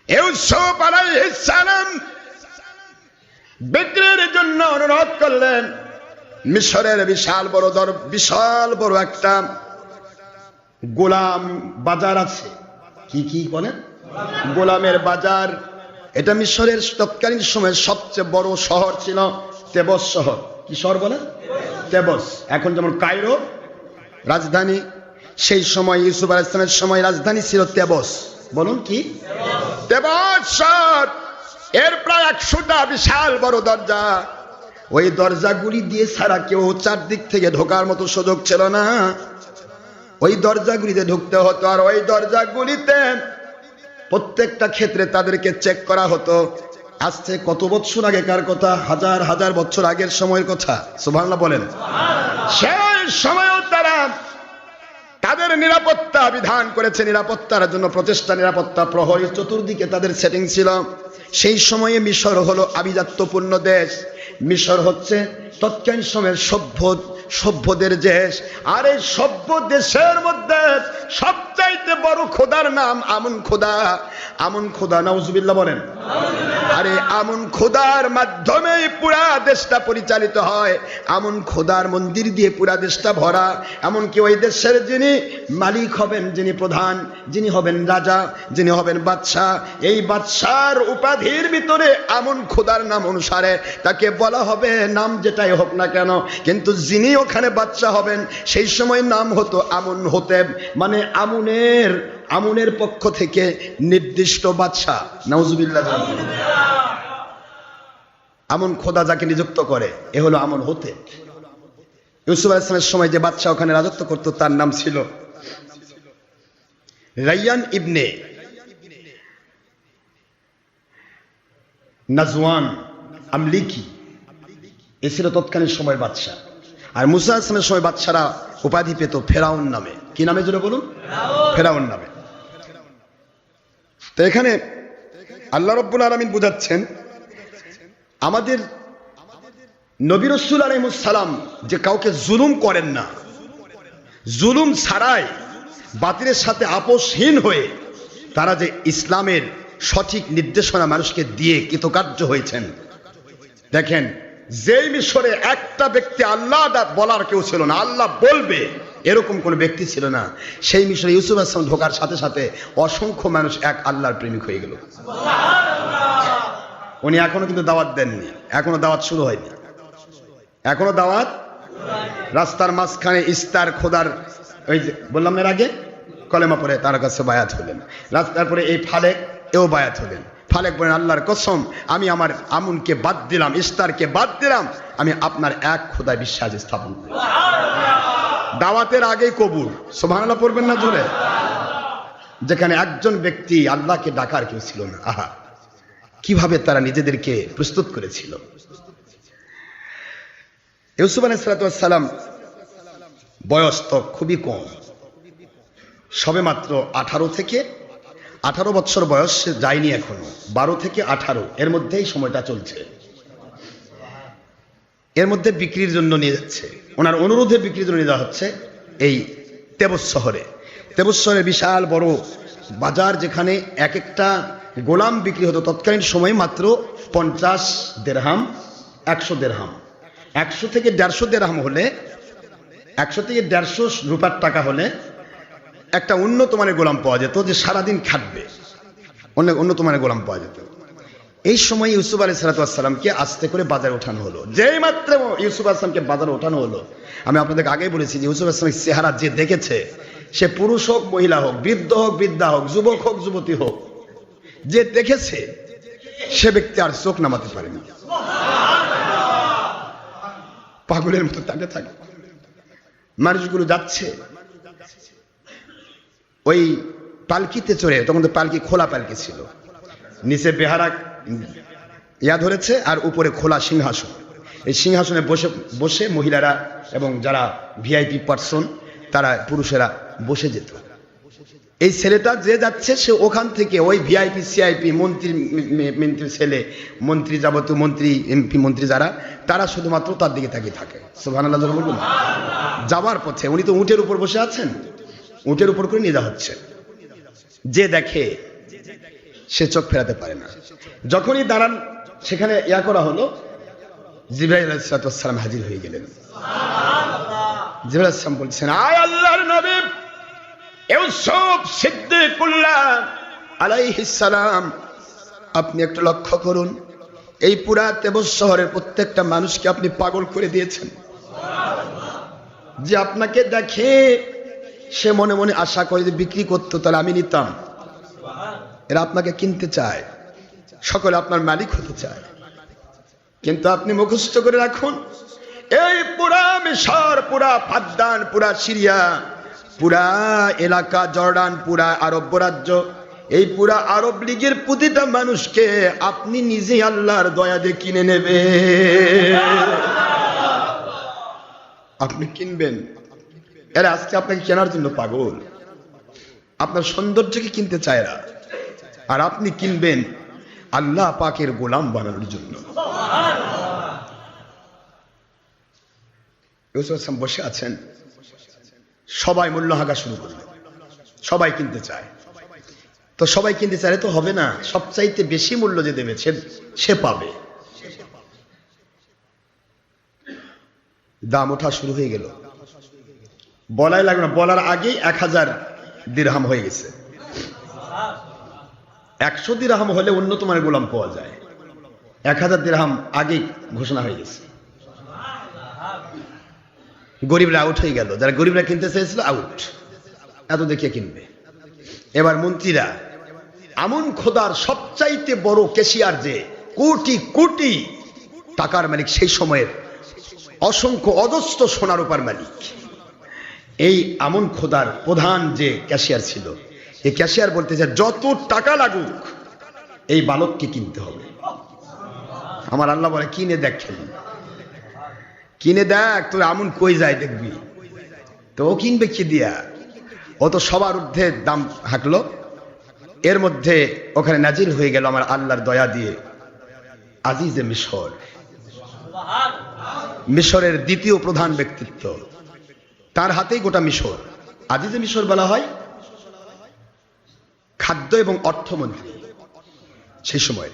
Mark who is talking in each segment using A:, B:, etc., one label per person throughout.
A: ইউসুফ আলাইহিস সালাম বিক্রির জন্য অনুরোধ করলেন। মিশরের বিশাল বড় একটা গোলাম বাজার আছে। কি বলেন? গোলামের বাজার। এটা মিশরের তৎকালীন সময়ের সবচেয়ে বড় শহর ছিল তেবস শহর। কি শহর বলেন? তেবস। এখন যেমন কায়রো রাজধানী, সেই সময় ইউসুফ আলাইহিস সালামের সময় রাজধানী ছিল তেবস। বলুন কি? তেবস শহর। এর প্রায় 100টা বিশাল বড় দরজা। ওই দরজাগুলি দিয়ে ছাড়া কেউ চারদিক থেকে ঢোকার মতো সুযোগ ছিল না। ওই দরজাগুলিতে ঢুকতে হতো, আর ওই দরজাগুলিতে প্রত্যেকটা ক্ষেত্রে তাদেরকে চেক করা হতো। আজ থেকে কত বছর আগেকার কথা, হাজার হাজার বছর আগের সময়ের কথা। সুবহানাল্লাহ বলেন। সেই সময়ও তারা তাদের নিরাপত্তা বিধান করেছে, নিরাপত্তার জন্য প্রচেষ্টা, নিরাপত্তা প্রহরী চতুর্দিকে তাদের সেটিং ছিল। সেই সময়ে মিশর হলো আভিজাত্যপূর্ণ দেশ। মিশর হচ্ছে তৎকালীন সময়ের সভ্যদের দেশ। আর এই সভ্য দেশের মধ্যে সবচাইতে বড় খোদার নাম আমন খোদা। আমন খোদা, নাউজুবিল্লাহ বলেন। আরে আমন খোদার মাধ্যমেই পুরা দেশটা পরিচালিত হয়। আমন খোদার মন্দির দিয়ে পুরা দেশটা ভরা। এমনকি ওই দেশের যিনি মালিক হবেন, যিনি প্রধান, যিনি হবেন রাজা, যিনি হবেন বাদশাহ, এই বাদশার উপাধির ভিতরে আমন খোদার নাম অনুসারে তাকে বলা হবে, নাম যেটাই হোক না কেন, কিন্তু যিনি ওখানে বাদশাহ হবেন সেই সময় নাম হতো আমন হোতেব, মানে আমুনের পক্ষ থেকে নির্দিষ্ট বাদশাহ। নাউজুবিল্লাহ। আমন খোদা যাকে নিযুক্ত করে এ হলো আমন হোতেব। ইউসুফ আলাইহিস সালামের সময় যে বাদশাহ ওখানে রাজত্ব করত তার নাম ছিল রায়্যান ইবনে নাজওয়ান আমলিকি। এ ছিল তৎকালীন সময়ের বাদশাহ। আর মুসা আলাইহিস সালামের সময় বাদশারা উপাধি পেত ফেরাউন নামে। কি নামে জোরে বলুন? ফেরাউন নামে। তো এখানে আল্লাহ রাব্বুল আলামিন বুঝাচ্ছেন আমাদের নবী রাসূল আলাইহিস সালাম যে কাউকে জুলুম করেন না, জুলুম ছাড়াই বাতিলের সাথে আপোষহীন হয়ে তারা যে ইসলামের সঠিক নির্দেশনা মানুষকে দিয়ে কৃতকার্য হয়েছেন। দেখেন, যেই মিশরে একটা ব্যক্তি আল্লাহ বলার কেউ ছিল না, আল্লাহ বলবে এরকম কোন ব্যক্তি ছিল না, সেই মিশরে ইউসুফ আলাইহিস সালাম ঢোকার সাথে সাথে অসংখ্য মানুষ এক আল্লাহর প্রেমিক হয়ে গেল। উনি এখনো কিন্তু দাওয়াত দেননি, এখনো দাওয়াত শুরু হয়নি, এখনো দাওয়াত। রাস্তার মাঝখানে ইস্তার খোদার, ওই যে বললাম এর আগে, কলেমা পড়ে তার কাছে বায়াত হলেন। রাস্তার পরে এই ফালেক, এও বায়াত হলেন। ফালেক বলেন, আল্লাহর কসম আমি আমার আমুনকে বাদ দিলাম, ইস্তারকে বাদ দিলাম, আমি আপনার এক খোদায় বিশ্বাস স্থাপন করি। দাওয়াতের আগেই কবুল। সুবহানাল্লাহ পড়বেন না জোরে? যেখানে একজন ব্যক্তি আল্লাহকে ডাকার কেউ ছিল না। আহা, কিভাবে তারা নিজেদেরকে প্রস্তুত করেছিল। ইউসুফ আলাইহিস সালাম বয়স তো খুবই কম, সবে মাত্র 18 বছর বয়স যায়নি এখনো, 12 থেকে 18 এর মধ্যেই সময়টা চলছে। এর মধ্যে বিক্রির জন্য নিয়ে যাচ্ছে, ওনার অনুরোধে বিক্রির জন্য নিয়ে যাওয়া হচ্ছে এই তেবস শহরে। তেবস শহরে বিশাল বড় বাজার, যেখানে এক একটা গোলাম বিক্রি হতো তৎকালীন সময়ে মাত্র 50 দিরহাম, 100 দিরহাম। 100 থেকে 150 দিরহাম হলে, 100 থেকে 150 রুপার টাকা হলে একটা উন্নত মানের গোলাম পাওয়া যেত, যে সারাদিন খাটবে, উন্নত মানের গোলাম পাওয়া যেত। এই সময় ইউসুফ আলাইহিস সালামকে আস্তে করে বাজারে ওঠানো হলো। যেই মাত্র ইউসুফ আলাইহিস সালামকে বাজারে ওঠানো হলো, আমি আপনাদেরকে আগেই বলেছি যে ইউসুফ আলাইহিস সালামের চেহারা যে দেখেছে, সে পুরুষ হোক মহিলা হোক, বৃদ্ধ হোক বৃদ্ধা হোক, যুবক হোক যুবতী হোক, যে দেখেছে সে ব্যক্তি আর চোখ নামাতে পারেনি, পাগলের মতো তাকে থাকে। মানুষগুলো যাচ্ছে ওই পালকিতে চড়ে, তখন তো পালকি খোলা পালকি ছিল, নিচে বেহারা ধরেছে আর উপরে খোলা সিংহাসন। এই সিংহাসনে বসে বসে মহিলারা এবং যারা ভিআইপি পার্সন, তারা পুরুষেরা বসে যেত। এই ছেলেটা যে যাচ্ছে সে ওখান থেকে ওই ভিআইপি সিআইপি মন্ত্রীর ছেলে, মন্ত্রী, যাবতীয় মন্ত্রী, এমপি মন্ত্রী যারা, তারা শুধুমাত্র তার দিকে তাকিয়ে থাকে। সুবহানাল্লাহ বলুন। যাওয়ার পথে উনি তো উটের উপর বসে আছেন, উটের উপর করে নিয়ে যাওয়া হচ্ছে। যে দেখে সে চোখ ফেরাতে পারে না। যখনই দাঁড়ান সেখানে ইয়া করা হলো, জিবরাইল আলাইহিস সালাম হাজির হয়ে গেলেন। জিবরাইল আলাইহিস সালাম বলছেন, আয় আল্লাহর নবী ইউসুফ সিদ্দিকুল্লাহ আলাইহিস সালাম, আপনি একটু লক্ষ্য করুন, এই পুরা তেবস শহরের প্রত্যেকটা মানুষকে আপনি পাগল করে দিয়েছেন। যে আপনাকে দেখে সে মনে মনে আশা করে যে বিক্রি করতো তাহলে আমি নিতাম। এরা আপনাকে কিনতে চায়, সকলে আপনার মালিক হতে চায়। কিন্তু আপনি মুখস্থ করে রাখুন, এই পুরা মিশর, পুরা ফাদ্দান, পুরা সিরিয়া, পুরা এলাকা জর্ডান, পুরা আরব রাজ্য, এই পুরা আরব লীগের প্রতিটা মানুষকে আপনি নিজে আল্লাহর দয়া দিয়ে কিনে নেবে। আপনি কিনবেন। এরা আজকে আপনাকে কেনার জন্য পাগল, আপনার সৌন্দর্যকে কিনতে চায় না, আর আপনি কিনবেন আল্লাহ পাকের গোলাম বানানোর জন্য। ইউসুফ আলাইহিস সালাম বসে আছেন, সবাই মূল্য হাঁকা শুরু করল, সবাই কিনতে চায়। তো সবাই কিনতে চাইলে তো হবে না, সবচাইতে বেশি মূল্য যে দেবে সে পাবে। দাম ওঠা শুরু হয়ে গেল, বলাই লাগবে না, বলার আগেই 1000 দিরহাম হয়ে গেছে। 100 দিরহাম হলে উন্নত মানের গোলাম পাওয়া যায়, 1000 দিরহাম আগেই ঘোষণা হয়ে গেছে। গরিবরা আউট হয়ে গেল, যারা গরিবরা কিনতে চেয়েছিল আউট, এত দেখে কিনবে। এবার মন্ত্রীরা, আমন খোদার সবচাইতে বড় ক্যাশিয়ার, যে কোটি কোটি টাকার মালিক, সেই সময়ের অসংখ্য অজস্র সোনার রূপার মালিক, এই আমন খোদার প্রধান যে ক্যাশিয়ার ছিল, এই ক্যাশিয়ার বলতে চায় যত টাকা লাগুক এই বালককে কিনতে হবে। আমার আল্লাহ বলে, কিনে দেখেন, কিনে দেখ, তোর আমন কই যায় দেখবি। তো ও কিনবে কি দিয়া? ও তো সবার ঊর্ধ্বে দাম হাঁকলো। এর মধ্যে ওখানে নাজিল হয়ে গেল আমার আল্লাহর দয়া দিয়ে আজিজে মিশর, মিশরের দ্বিতীয় প্রধান ব্যক্তিত্ব, তার হাতেই গোটা মিশর। আজিজে মিশর বলা হয় খাদ্য এবং অর্থমন্ত্রী সেই সময়,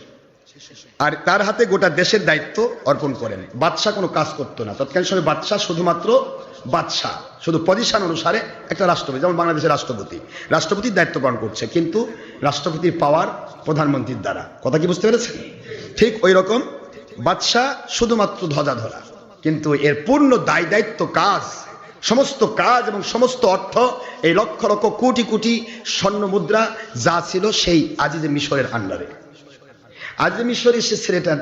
A: আর তার হাতে গোটা দেশের দায়িত্ব অর্পণ করেন। বাদশাহ কোনো কাজ করতো না তৎকালীন সময়, বাদশাহ শুধুমাত্র বাদশাহ, শুধু পজিশন অনুসারে একটা রাষ্ট্রপতি, যেমন বাংলাদেশের রাষ্ট্রপতির দায়িত্ব পালন করছে, কিন্তু রাষ্ট্রপতির পাওয়ার প্রধানমন্ত্রীর দ্বারা। কথা কি বুঝতে পেরেছেন? ঠিক ওই রকম বাদশাহ শুধুমাত্র ধ্বজা ধরা, কিন্তু এর পূর্ণ দায় দায়িত্ব, কাজ, সমস্ত কাজ এবং সমস্ত অর্থ, এই লক্ষ লক্ষ কোটি কোটি স্বর্ণ মুদ্রা যা ছিল সেই আজিজে মিশরের আন্ডারে। আজিজে মিশর এসে ছেলেটা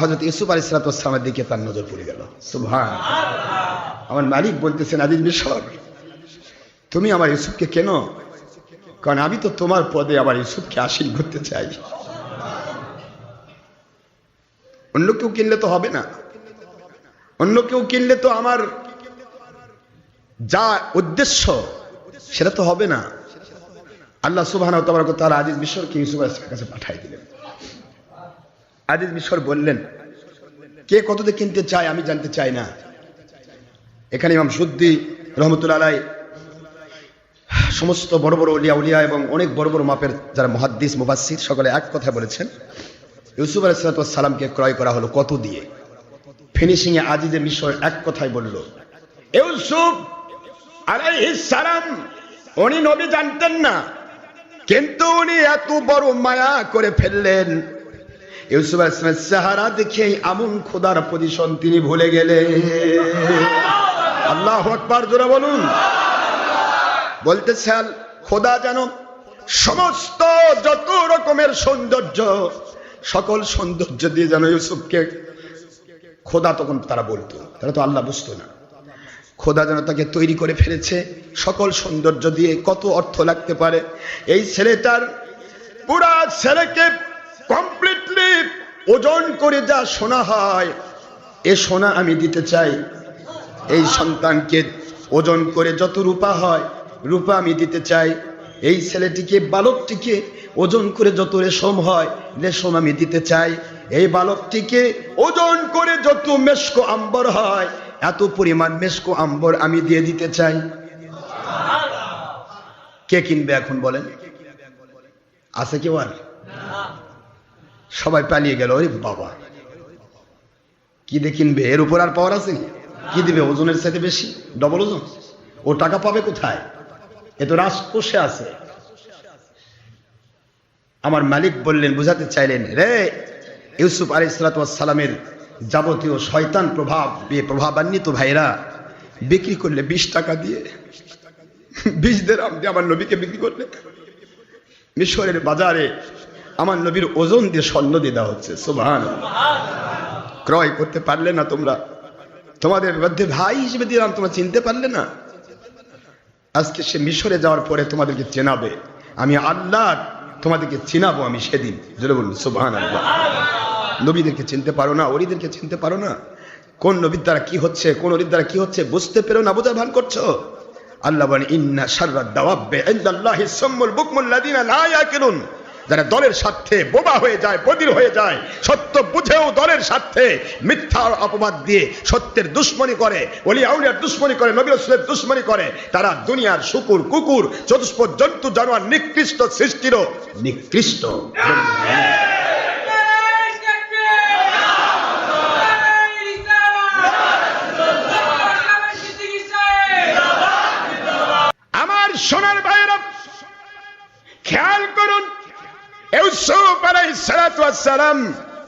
A: হযরত ইউসুফ আলাইহিস সালামের দিকে তার নজর পড়ে গেল। সুবহানাল্লাহ। আমার মালিক বলতেছেন, আজিজ মিশর, তুমি আমার ইউসুফকে কেন? কারণ আমি তো তোমার পদে আমার ইউসুফকে আসীন করতে চাই। অন্য কেউ কিনলে তো হবে না, অন্য কেউ কিনলে তো আমার যা উদ্দেশ্য সেটা তো হবে না। আল্লাহ সুবহানাহু ওয়া তাআলা আজিজ মিশরকে ইউসুফ আলাইহিস সালামের কাছে পাঠিয়ে দিলেন। আজিজ মিশর বললেন, কে কততে কিনতে চায় আমি জানতে চাই না। এখানে ইমাম সুদ্দি রহমতুল্লাহ আলাইহি, সমস্ত বড় বড় উলিয়া এবং অনেক বড় বড় মাপের যারা মুহাদ্দিস মুফাসসির, সকলে এক কথা বলেছেন, ইউসুফ আলাইহিস সালামকে ক্রয় করা হলো কত দিয়ে? ফিনিশিং এ আজিজে মিশর এক কথাই বলল, ইউসুফ আলাইহিস সালাম উনি নবী জানতেন না, কিন্তু উনি এত বড় মায়া করে ফেললেন, ইউসুফ আলাইহিস সালামের চেহারা দেখে আমন খোদার পজিশন তিনি ভুলে গেলেন। আল্লাহু আকবার, জোরে বলুন। বলতেছেন খোদা যেন সমস্ত যত রকমের সৌন্দর্য, সকল সৌন্দর্য দিয়ে যেন ইউসুফকে, খোদা তখন তারা বলতো, তারা তো আল্লাহ বুঝতো না, খোদা যেন তাকে তৈরি করে ফেলেছে সকল সৌন্দর্য দিয়ে। কত অর্থ লাগতে পারে এই ছেলেটার, পুরা ছেলেকে কমপ্লিটলি ওজন করে যা সোনা হয়, এ সোনা আমি দিতে চাই। এই সন্তানকে ওজন করে যত রূপা হয়, রূপা আমি দিতে চাই। এই ছেলেটিকে, বালকটিকে ওজন করে যত রেশম হয়, রেশম আমি দিতে চাই। এই বালকটিকে ওজন করে যত মেশকো আম্বর হয়, এত পরিমাণ মেশকো আম্বর আমি দিয়ে দিতে চাই। কে কিনবে এখন বলেন? আছে কেউ? আর সবাই পালিয়ে গেল। ওরে বাবা, কি দিয়ে কিনবে? এর উপর আর পাওয়ার আছে? কি দিবে? ওজনের সাথে বেশি, ডবল ওজন। ও টাকা পাবে কোথায়? এ তো রাজকোষে আছে। আমার মালিক বললেন, বুঝাতে চাইলেন, রে ইউসুফ আলাইহিস সালামের যাবতীয় শয়তান প্রভাবান্বিত ভাইরা বিক্রি করলে 20 টাকা দিয়ে, 20 দিরহাম দিয়ে আমার নবীকে বিক্রি করলে মিশরের বাজারে আমার নবীর ওজন দিয়ে স্বর্ণ দিয়ে দেওয়া হচ্ছে। সুবহানাল্লাহ। ক্রয় করতে পারলে না তোমরা? তোমাদের মধ্যে ভাই হিসেবে দিলাম, তোমরা চিনতে পারলে না? আজকে সে মিশরে যাওয়ার পরে তোমাদেরকে চেনাবে। আমি আল্লাহ তোমাদেরকে চিনাবো আমি সেদিন। জোরে বলুন সুবহানাল্লাহ। নবীদেরকে চিনতে পারো না, ওলিদেরকে চিনতে পারো না? কোন নবীর দ্বারা কি হচ্ছে, কোন ওলির দ্বারা কি হচ্ছে বুঝতে পেরো না, বোঝার ভান করছো। আল্লাহ বলেন, ইন্না শাররাদ দাওয়াবি ইনদাল্লাহিস সাম্মুল বুকমুল লাযিনা লা ইয়াকিলুন। যারা দলের স্বার্থে বোবা হয়ে যায়, বধির হয়ে যায়, সত্য বুঝেও দলের স্বার্থে মিথ্যার অপবাদ দিয়ে সত্যের দুশ্মনী করে, ওলি আউলিয়ার দুশ্মনী করে, নবী রাসূলের দুশ্মনী করে, তারা দুনিয়ার শুকুর কুকুর চতুষ্পদ জন্তু জানোয়ার নিকৃষ্ট সৃষ্টিরও নিকৃষ্ট। আমার সোনার ভাইয়েরা খেয়াল করুন, ইউসুফ আলাইহিস সালাম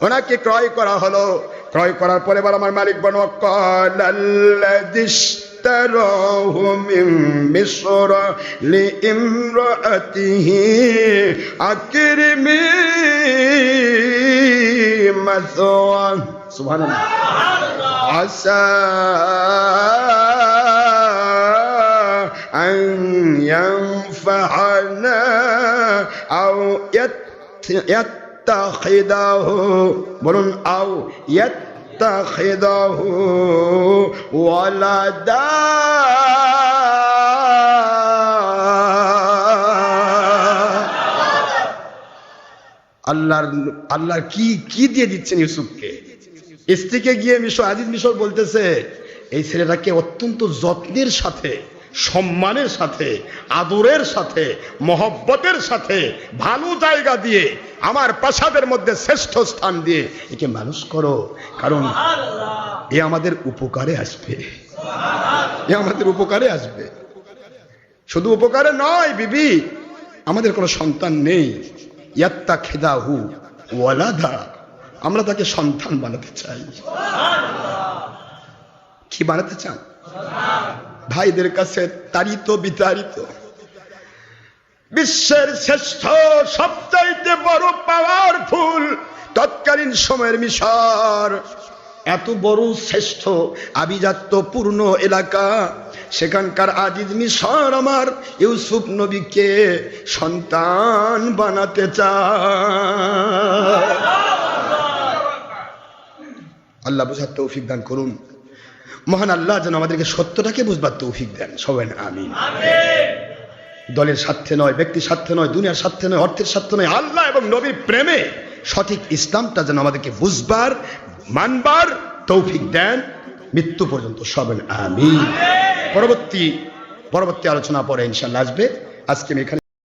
A: ওনাকে ক্রয় করা হলো। ক্রয় করার পরে এবার আমার মালিক বনো কালাল্লাযিশতারাহু মিন মিসর লিইমরাতিহি আকরিমি মাসওয়া। সুবহানাল্লাহ। আসা আন ইয়ানফা'না আও ইয়াত্তাখিদাহু, বলুন, আও ইয়াত্তাখিদাহু ওয়ালাদা। আল্লাহর কি দিয়ে দিচ্ছেন ইউসুফকে? স্ত্রীকে গিয়ে আজিজ মিশর বলতেছে, এই ছেলেটাকে অত্যন্ত যত্নের সাথে, সম্মানের সাথে, আদরের সাথে, মহব্বতের সাথে, ভালো জায়গা দিয়ে, আমার প্রাসাদের মধ্যে শ্রেষ্ঠ স্থান দিয়ে একে মানুষ করো, কারণ এ আমাদের উপকারে আসবে। এ আমাদের উপকারে আসবে। শুধু উপকারে নয় বিবি, আমাদের কোনো সন্তান নেই। ইয়াত্তাখিদাহু ওয়ালাদা, আমরা তাকে সন্তান বানাতে চাই। কি বানাতে চান? ভাইদের কাছে তাড়িত বিতাড়িত বিশ্বের শ্রেষ্ঠ সবচাইতে বড় পাওয়ারফুল তৎকালীন সময়ের মিশর, এত বড় শ্রেষ্ঠ আভিজাত্যপূর্ণ এলাকা, সেখানকার আজিজ মিশর আমার ইউসুফ নবীকে সন্তান বানাতে চায়। আল্লাহ বুঝার তৌফিক দান করুন। মহান আল্লাহ যেন আমাদেরকে সত্যটাকে বুঝবার তৌফিক দেন। সবাই আমিন। দলের স্বার্থে নয়, ব্যক্তির স্বার্থে নয়, দুনিয়ার স্বার্থে নয়, অর্থের স্বার্থে নয়, আল্লাহ এবং নবীর প্রেমে সঠিক ইসলামটা যেন আমাদেরকে বুঝবার, মানবার তৌফিক দেন মৃত্যু পর্যন্ত। সবাই আমিন। পরবর্তী আলোচনা পরে ইনশাআল্লাহ আসবে। আজকে আমি এখানে